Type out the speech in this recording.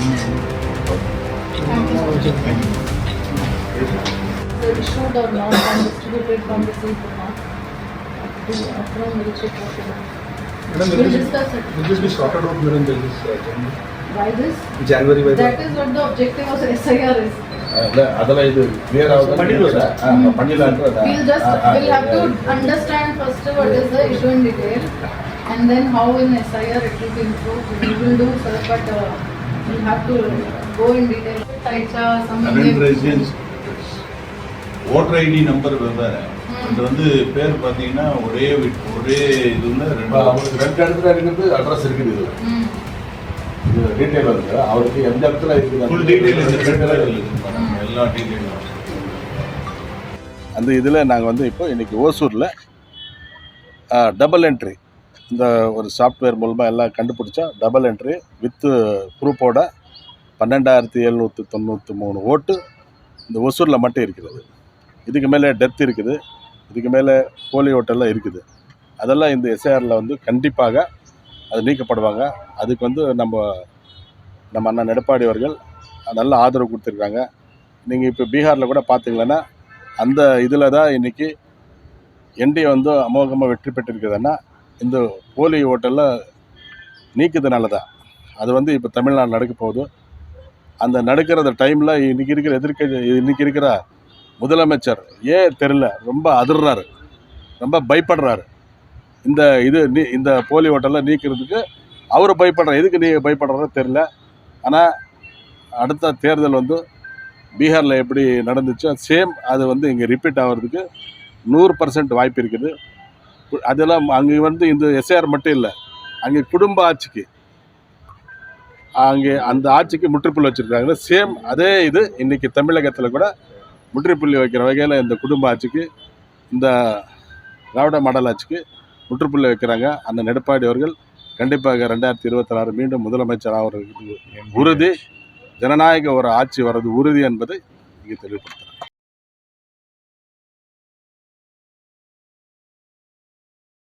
Thank you so much. So issued or not and distributed from the seat or not. From the check possible. We'll discuss it. Will this be sorted out during this January? Why this? January by That is what the objective of SIR is. அதெல்லாம் இது clear ஆகுது பண்ணிடலாம். We'll have to understand first what is the issue in detail and then how in SIR it will be improved. We will do sir, but we'll have to go in detail. Current residence voter ID number வெவ்வேறு. அது வந்து பேர் பார்த்தீங்கன்னா ஒரே இதுல அவங்களுக்கு 2 இடத்துல இருக்கிறது அட்ரஸ் இருக்குது. இது டீடைல் இருக்கு. அவருக்கு எந்த இடத்துல இருக்குது ஃபுல் டீடைல் எல்லா டீடைலும் அந்த இதில் நாங்கள் வந்து இப்போ இன்றைக்கி ஓசூரில் டபுள் என்ட்ரி இந்த ஒரு சாஃப்ட்வேர் மூலமாக எல்லாம் கண்டுபிடிச்சா டபுள் என்ட்ரி வித்து ப்ரூஃபோட 12,793 ஓட்டு இந்த ஒசூரில் மட்டும் இருக்கிறது. இதுக்கு மேலே டெத் இருக்குது, இதுக்கு மேலே போலி ஓட்டெல்லாம் இருக்குது. அதெல்லாம் இந்த எஸ்ஐஆரில் வந்து கண்டிப்பாக அது நீக்கப்படுவாங்க. அதுக்கு வந்து நம்ம அண்ணன் எடப்பாடி அவர்கள் நல்ல ஆதரவு கொடுத்துருக்காங்க. நீங்கள் இப்போ பீகாரில் கூட பார்த்தீங்களன்னா அந்த இதில் தான் இன்றைக்கி என்டிஏ வந்து அமோகமாக வெற்றி பெற்றிருக்குதுன்னா இந்த போலி ஓட்டெல்லாம் நீக்கிறதுனால தான். அது வந்து இப்போ தமிழ்நாடு நடக்க போகுது. அந்த நடக்கிற டைமில் இன்றைக்கி இருக்கிற முதலமைச்சர் ஏன் தெரில ரொம்ப அதிர்றாரு, ரொம்ப பயப்படுறாரு. இந்த போலி ஓட்டெல்லாம் நீக்கிறதுக்கு அவர் பயப்படுறார். எதுக்கு பயப்படுறாரோ தெரில. ஆனால் அடுத்த தேர்தல் வந்து பீகாரில் எப்படி நடந்துச்சோ சேம் அது வந்து இங்கே ரிப்பீட் ஆகிறதுக்கு 100% வாய்ப்பு இருக்குது. அதெல்லாம் அங்கே வந்து இந்த எஸ்ஐஆர் மட்டும் இல்லை, அங்கே குடும்ப ஆட்சிக்கு அங்கே அந்த ஆட்சிக்கு முற்றுப்புள்ளி வச்சுருக்காங்க. சேம் அதே இது இன்றைக்கி தமிழகத்தில் கூட முற்றுப்புள்ளி வைக்கிற வகையில் இந்த குடும்ப ஆட்சிக்கு இந்த திராவிட மாடல் ஆட்சிக்கு முற்றுப்புள்ளி வைக்கிறாங்க. அந்த எடப்பாடி அவர்கள் கண்டிப்பாக 2026 மீண்டும் முதலமைச்சர் ஆகிறது உறுதி. ஜனநாயக ஒரு ஆட்சி வர்றது உறுதி என்பதை இங்கே தெளிவுபடுத்த